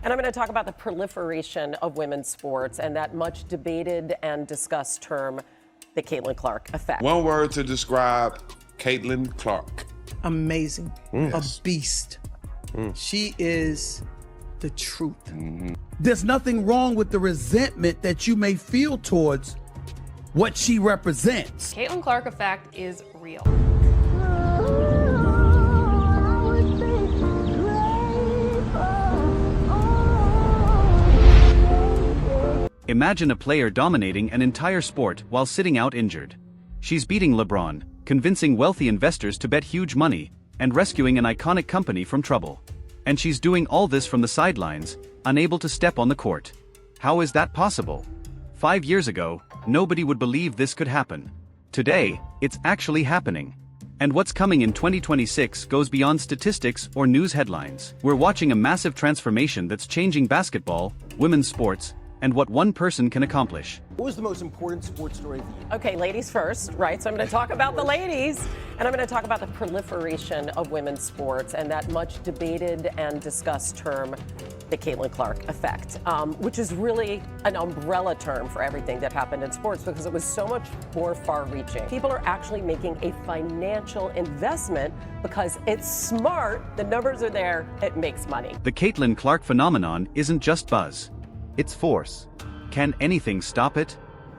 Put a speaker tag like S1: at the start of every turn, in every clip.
S1: And I'm going to talk about the proliferation of women's sports and that much debated and discussed term, the Caitlin Clark effect.
S2: One word to describe Caitlin Clark.
S3: Amazing.
S2: Yes.
S3: A beast. She is the truth.
S2: Mm-hmm.
S3: There's nothing wrong with the resentment that you may feel towards what she represents.
S4: Caitlin Clark effect is real.
S5: Imagine a player dominating an entire sport while sitting out injured. She's beating LeBron, convincing wealthy investors to bet huge money, and rescuing an iconic company from trouble. And she's doing all this from the sidelines, unable to step on the court. How is that possible? 5 years ago, nobody would believe this could happen. Today, it's actually happening. And what's coming in 2026 goes beyond statistics or news headlines. We're watching a massive transformation that's changing basketball, women's sports, and what one person can accomplish.
S6: What was the most important sports story of the year?
S1: Okay, ladies first, right? So I'm going to talk about the ladies, and I'm going to talk about the proliferation of women's sports and that much debated and discussed term, the Caitlin Clark effect, which is really an umbrella term for everything that happened in sports because it was so much more far-reaching. People are actually making a financial investment because it's smart, the numbers are there, it makes money.
S5: The Caitlin Clark phenomenon isn't just buzz. It's force. Can anything stop it?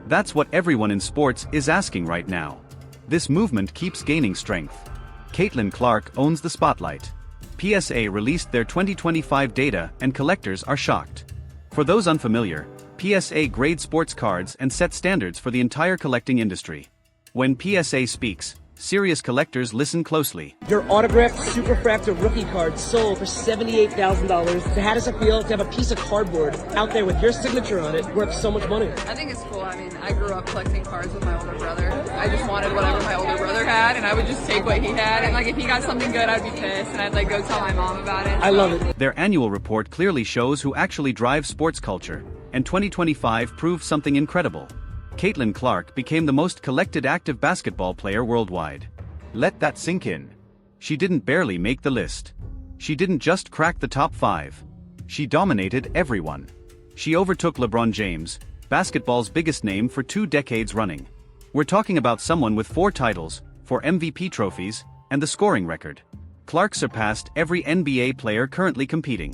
S5: That's what everyone in sports is asking right now. This movement keeps gaining strength. Caitlin Clark owns the spotlight. PSA released their 2025 data and collectors are shocked. For those unfamiliar, PSA grades sports cards and sets standards for the entire collecting industry. When PSA speaks, serious collectors listen closely.
S7: Your autographed Superfractor rookie card sold for $78,000. So how does it feel to have a piece of cardboard out there with your signature on it worth so much money?
S8: I think it's cool. I mean, I grew up collecting cards with my older brother. I just wanted whatever my older brother had, and I would just take what he had. And like, if he got something good, I'd be pissed, and I'd like go tell my mom about it.
S7: I love it.
S5: Their annual report clearly shows who actually drives sports culture, and 2025 proved something incredible. Caitlin Clark became the most collected active basketball player worldwide. Let that sink in. She didn't barely make the list. She didn't just crack the top 5. She dominated everyone. She overtook LeBron James, basketball's biggest name for 2 decades running. We're talking about someone with 4 titles, 4 MVP trophies, and the scoring record. Clark surpassed every NBA player currently competing.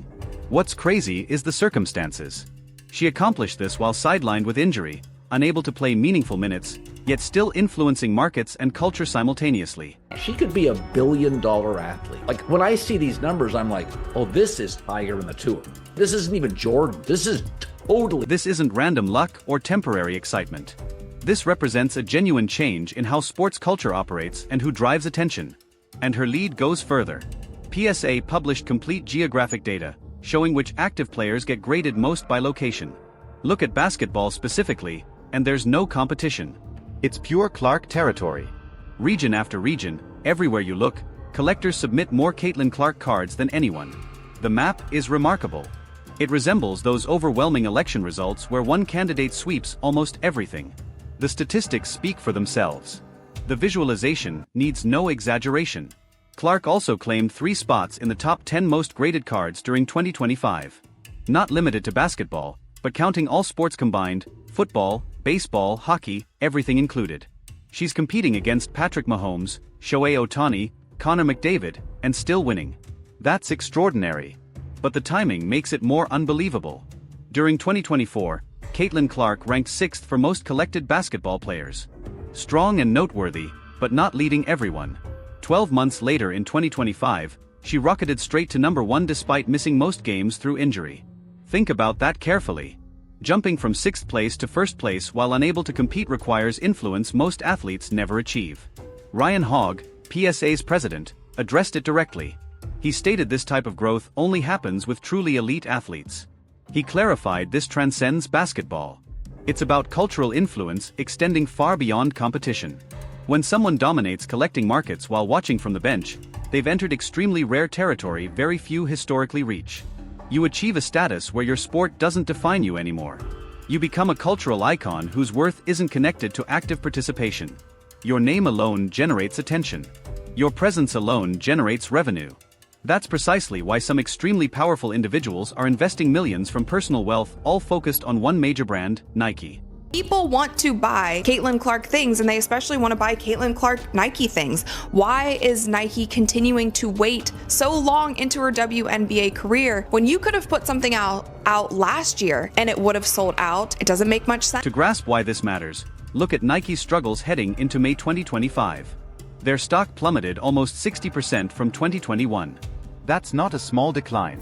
S5: What's crazy is the circumstances. She accomplished this while sidelined with injury, unable to play meaningful minutes, yet still influencing markets and culture simultaneously.
S9: She could be $1 billion athlete. Like, when I see these numbers, I'm like, oh, this is Tiger and the Tour. This isn't even Jordan. This is totally...
S5: This isn't random luck or temporary excitement. This represents a genuine change in how sports culture operates and who drives attention. And her lead goes further. PSA published complete geographic data, showing which active players get graded most by location. Look at basketball specifically, and there's no competition. It's pure Clark territory. Region after region, everywhere you look, collectors submit more Caitlin Clark cards than anyone. The map is remarkable. It resembles those overwhelming election results where one candidate sweeps almost everything. The statistics speak for themselves. The visualization needs no exaggeration. Clark also claimed 3 spots in the top 10 most graded cards during 2025. Not limited to basketball, but counting all sports combined, football, baseball, hockey, everything included. She's competing against Patrick Mahomes, Shohei Ohtani, Connor McDavid, and still winning. That's extraordinary. But the timing makes it more unbelievable. During 2024, Caitlin Clark ranked 6th for most collected basketball players. Strong and noteworthy, but not leading everyone. 12 months later in 2025, she rocketed straight to number 1 despite missing most games through injury. Think about that carefully. Jumping from 6th place to 1st place while unable to compete requires influence most athletes never achieve. Ryan Hogg, PSA's president, addressed it directly. He stated this type of growth only happens with truly elite athletes. He clarified this transcends basketball. It's about cultural influence extending far beyond competition. When someone dominates collecting markets while watching from the bench, they've entered extremely rare territory very few historically reach. You achieve a status where your sport doesn't define you anymore. You become a cultural icon whose worth isn't connected to active participation. Your name alone generates attention. Your presence alone generates revenue. That's precisely why some extremely powerful individuals are investing millions from personal wealth, all focused on one major brand, Nike.
S10: People want to buy Caitlin Clark things, and they especially want to buy Caitlin Clark Nike things. Why is Nike continuing to wait so long into her WNBA career when you could have put something out last year and it would have sold out? It doesn't make much sense.
S5: To grasp why this matters, look at Nike's struggles heading into May 2025. Their stock plummeted almost 60% from 2021. That's not a small decline.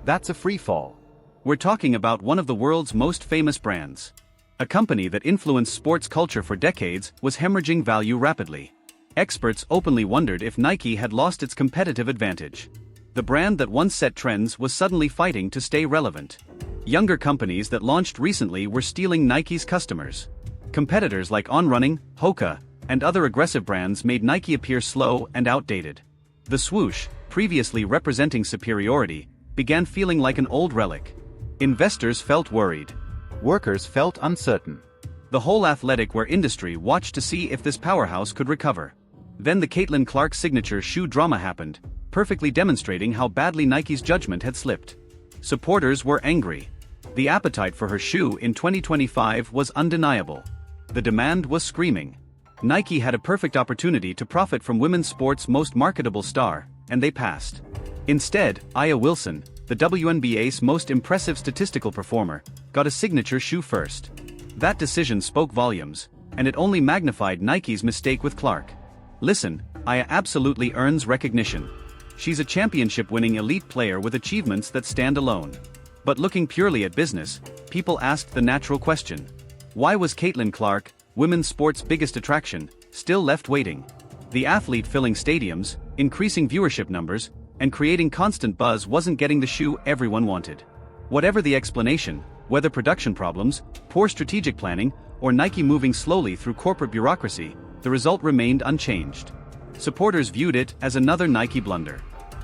S5: That's a free fall. We're talking about one of the world's most famous brands. A company that influenced sports culture for decades was hemorrhaging value rapidly. Experts openly wondered if Nike had lost its competitive advantage. The brand that once set trends was suddenly fighting to stay relevant. Younger companies that launched recently were stealing Nike's customers. Competitors like On Running, Hoka, and other aggressive brands made Nike appear slow and outdated. The swoosh, previously representing superiority, began feeling like an old relic. Investors felt worried. Workers felt uncertain. The whole athletic wear industry watched to see if this powerhouse could recover. Then the Caitlin Clark signature shoe drama happened, perfectly demonstrating how badly Nike's judgment had slipped. Supporters were angry. The appetite for her shoe in 2025 was undeniable. The demand was screaming. Nike had a perfect opportunity to profit from women's sports' most marketable star, and they passed. Instead, Aya Wilson, the WNBA's most impressive statistical performer, got a signature shoe first. That decision spoke volumes, and it only magnified Nike's mistake with Clark. Listen, Aya absolutely earns recognition. She's a championship-winning elite player with achievements that stand alone. But looking purely at business, people asked the natural question. Why was Caitlin Clark, women's sports' biggest attraction, still left waiting? The athlete filling stadiums, increasing viewership numbers, and creating constant buzz wasn't getting the shoe everyone wanted. Whatever the explanation, whether production problems, poor strategic planning, or Nike moving slowly through corporate bureaucracy, the result remained unchanged. Supporters viewed it as another Nike blunder.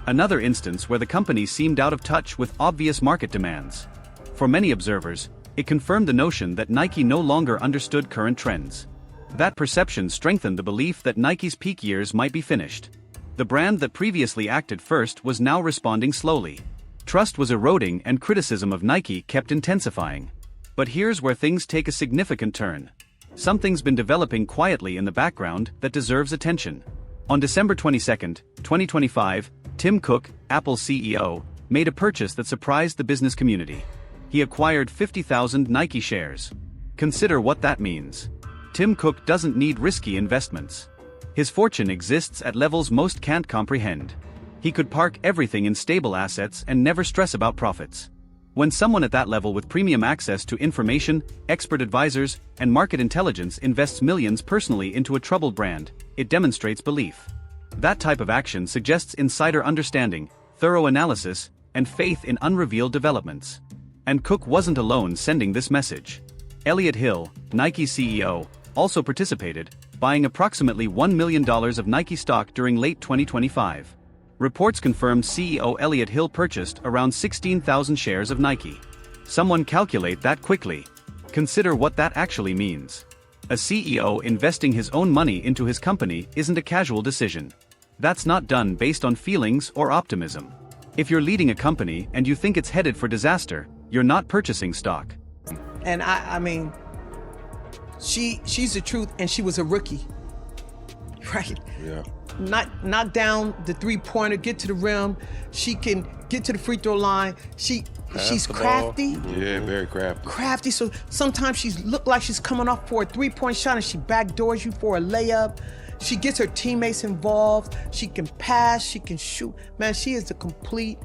S5: Another instance where the company seemed out of touch with obvious market demands. For many observers, it confirmed the notion that Nike no longer understood current trends. That perception strengthened the belief that Nike's peak years might be finished. The brand that previously acted first was now responding slowly. Trust was eroding and criticism of Nike kept intensifying. But here's where things take a significant turn. Something's been developing quietly in the background that deserves attention. On December 22, 2025, Tim Cook, Apple's CEO, made a purchase that surprised the business community. He acquired 50,000 Nike shares. Consider what that means. Tim Cook doesn't need risky investments. His fortune exists at levels most can't comprehend. He could park everything in stable assets and never stress about profits. When someone at that level with premium access to information, expert advisors, and market intelligence invests millions personally into a troubled brand, it demonstrates belief. That type of action suggests insider understanding, thorough analysis, and faith in unrevealed developments. And Cook wasn't alone sending this message. Elliott Hill, Nike's CEO, also participated, buying approximately $1 million of Nike stock during late 2025. Reports confirmed CEO Elliott Hill purchased around 16,000 shares of Nike. Someone calculate that quickly. Consider what that actually means. A CEO investing his own money into his company isn't a casual decision. That's not done based on feelings or optimism. If you're leading a company and you think it's headed for disaster, you're not purchasing stock.
S11: And I mean, she's the truth, and she was a rookie, right?
S2: Yeah.
S11: Knock down the three-pointer, get to the rim. She can get to the free throw line. She's crafty.
S2: Yeah, very crafty.
S11: Crafty. So sometimes she's look like she's coming off for a three-point shot, and she backdoors you for a layup. She gets her teammates involved. She can pass. She can shoot. Man, she is the complete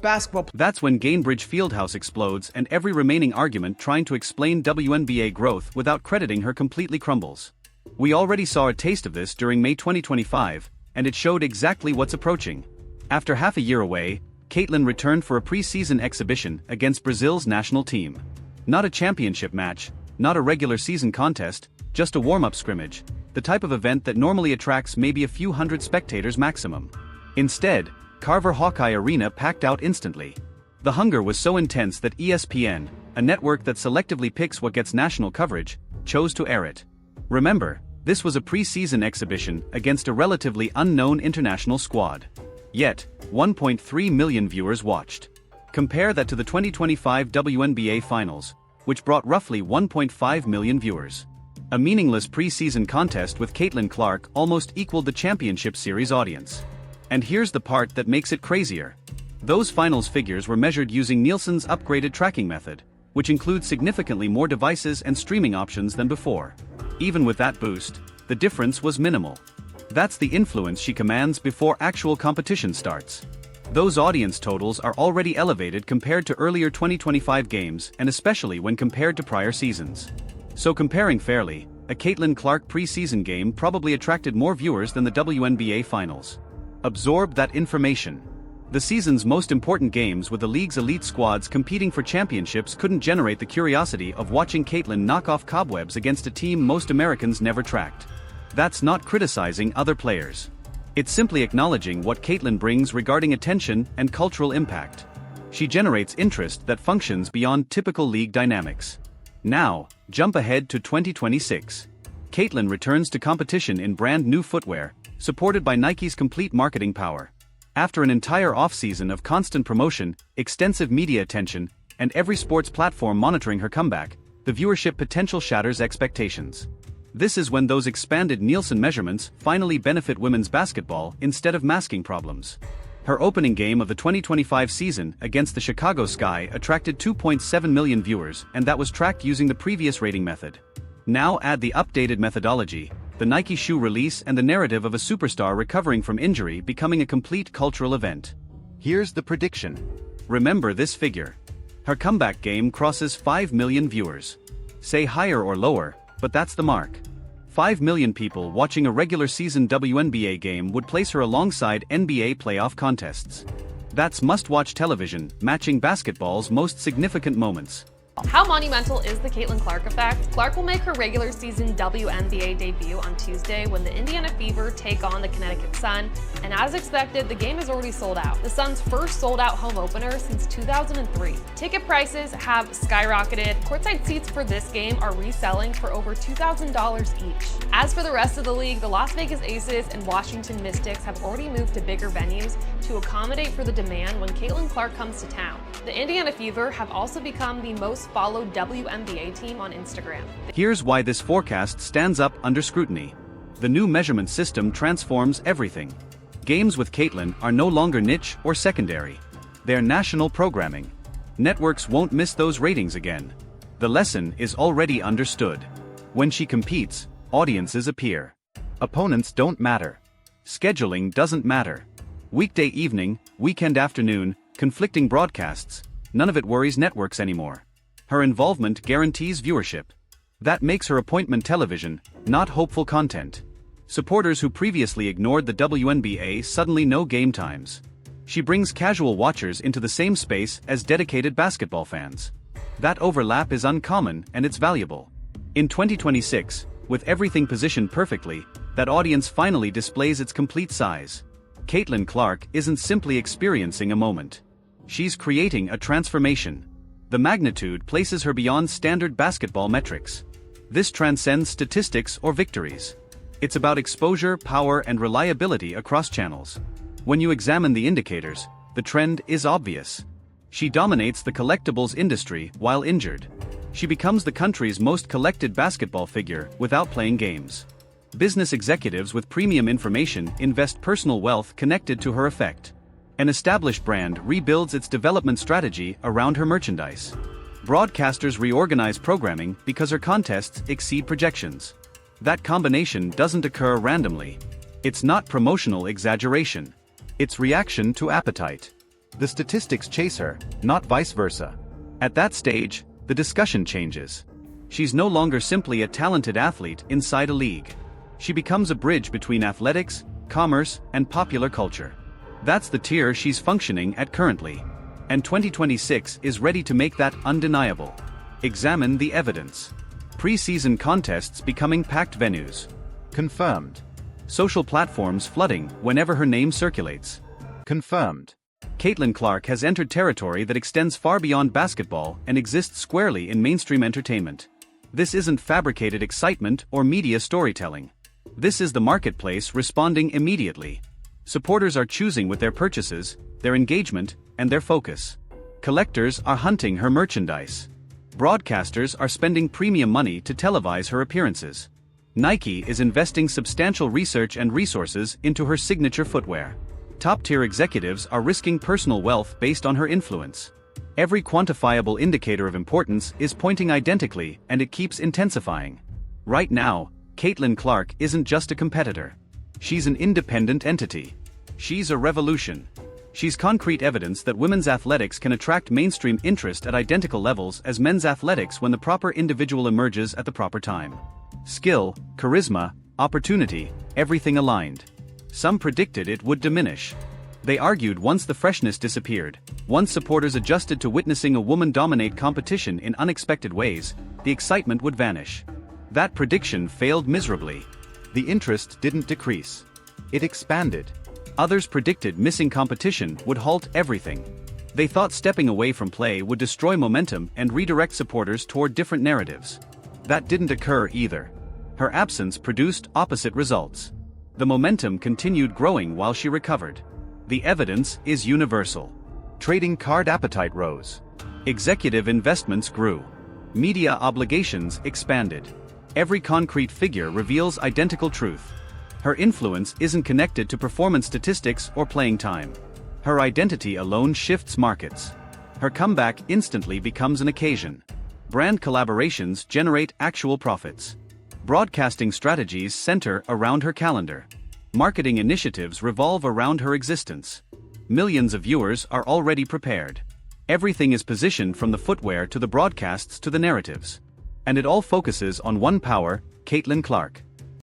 S11: basketball player.
S5: That's when Gainbridge Fieldhouse explodes and every remaining argument trying to explain WNBA growth without crediting her completely crumbles. We already saw a taste of this during May 2025, and it showed exactly what's approaching. After half a year away, Caitlin returned for a pre-season exhibition against Brazil's national team. Not a championship match, not a regular season contest, just a warm-up scrimmage, the type of event that normally attracts maybe a few hundred spectators maximum. Instead, Carver Hawkeye Arena packed out instantly. The hunger was so intense that ESPN, a network that selectively picks what gets national coverage, chose to air it. Remember, this was a pre-season exhibition against a relatively unknown international squad. Yet, 1.3 million viewers watched. Compare that to the 2025 WNBA Finals, which brought roughly 1.5 million viewers. A meaningless preseason contest with Caitlin Clark almost equaled the championship series audience. And here's the part that makes it crazier. Those finals figures were measured using Nielsen's upgraded tracking method, which includes significantly more devices and streaming options than before. Even with that boost, the difference was minimal. That's the influence she commands before actual competition starts. Those audience totals are already elevated compared to earlier 2025 games, and especially when compared to prior seasons. So comparing fairly, a Caitlin Clark preseason game probably attracted more viewers than the WNBA Finals. Absorb that information. The season's most important games with the league's elite squads competing for championships couldn't generate the curiosity of watching Caitlin knock off cobwebs against a team most Americans never tracked. That's not criticizing other players. It's simply acknowledging what Caitlin brings regarding attention and cultural impact. She generates interest that functions beyond typical league dynamics. Now, jump ahead to 2026. Caitlin returns to competition in brand new footwear, supported by Nike's complete marketing power. After an entire offseason of constant promotion, extensive media attention, and every sports platform monitoring her comeback, the viewership potential shatters expectations. This is when those expanded Nielsen measurements finally benefit women's basketball instead of masking problems. Her opening game of the 2025 season against the Chicago Sky attracted 2.7 million viewers, and that was tracked using the previous rating method. Now add the updated methodology, the Nike shoe release, and the narrative of a superstar recovering from injury becoming a complete cultural event. Here's the prediction. Remember this figure. Her comeback game crosses 5 million viewers. Say higher or lower, but that's the mark. 5 million people watching a regular season WNBA game would place her alongside NBA playoff contests. That's must-watch television, matching basketball's most significant moments.
S4: How monumental is the Caitlin Clark effect? Clark will make her regular season WNBA debut on Tuesday when the Indiana Fever take on the Connecticut Sun, and as expected, the game is already sold out. The Sun's first sold-out home opener since 2003. Ticket prices have skyrocketed. Courtside seats for this game are reselling for over $2,000 each. As for the rest of the league, the Las Vegas Aces and Washington Mystics have already moved to bigger venues to accommodate for the demand when Caitlin Clark comes to town. The Indiana Fever have also become the most followed WNBA team on Instagram.
S5: Here's why this forecast stands up under scrutiny. The new measurement system transforms everything. Games with Caitlin are no longer niche or secondary. They're national programming. Networks won't miss those ratings again. The lesson is already understood. When she competes, audiences appear. Opponents don't matter. Scheduling doesn't matter. Weekday evening, weekend afternoon, conflicting broadcasts, none of it worries networks anymore. Her involvement guarantees viewership. That makes her appointment television, not hopeful content. Supporters who previously ignored the WNBA suddenly know game times. She brings casual watchers into the same space as dedicated basketball fans. That overlap is uncommon and it's valuable. In 2026, with everything positioned perfectly, that audience finally displays its complete size. Caitlin Clark isn't simply experiencing a moment. She's creating a transformation. The magnitude places her beyond standard basketball metrics. This transcends statistics or victories. It's about exposure, power, and reliability across channels. When you examine the indicators, the trend is obvious. She dominates the collectibles industry while injured. She becomes the country's most collected basketball figure without playing games. Business executives with premium information invest personal wealth connected to her effect. An established brand rebuilds its development strategy around her merchandise. Broadcasters reorganize programming because her contests exceed projections. That combination doesn't occur randomly. It's not promotional exaggeration. It's reaction to appetite. The statistics chase her, not vice versa. At that stage, the discussion changes. She's no longer simply a talented athlete inside a league. She becomes a bridge between athletics, commerce, and popular culture. That's the tier she's functioning at currently. And 2026 is ready to make that undeniable. Examine the evidence. Preseason contests becoming packed venues. Confirmed. Social platforms flooding whenever her name circulates. Confirmed. Caitlin Clark has entered territory that extends far beyond basketball and exists squarely in mainstream entertainment. This isn't fabricated excitement or media storytelling. This is the marketplace responding immediately. Supporters are choosing with their purchases, their engagement, and their focus. Collectors are hunting her merchandise. Broadcasters are spending premium money to televise her appearances. Nike is investing substantial research and resources into her signature footwear. Top-tier executives are risking personal wealth based on her influence. Every quantifiable indicator of importance is pointing identically, and it keeps intensifying. Right now, Caitlin Clark isn't just a competitor. She's an independent entity. She's a revolution. She's concrete evidence that women's athletics can attract mainstream interest at identical levels as men's athletics when the proper individual emerges at the proper time. Skill, charisma, opportunity, everything aligned. Some predicted it would diminish. They argued once the freshness disappeared, once supporters adjusted to witnessing a woman dominate competition in unexpected ways, the excitement would vanish. That prediction failed miserably. The interest didn't decrease. It expanded. Others predicted missing competition would halt everything. They thought stepping away from play would destroy momentum and redirect supporters toward different narratives. That didn't occur either. Her absence produced opposite results. The momentum continued growing while she recovered. The evidence is universal. Trading card appetite rose. Executive investments grew. Media obligations expanded. Every concrete figure reveals identical truth. Her influence isn't connected to performance statistics or playing time. Her identity alone shifts markets. Her comeback instantly becomes an occasion. Brand collaborations generate actual profits. Broadcasting strategies center around her calendar. Marketing initiatives revolve around her existence. Millions of viewers are already prepared. Everything is positioned from the footwear to the broadcasts to the narratives. And it all focuses on one power, Caitlin Clark.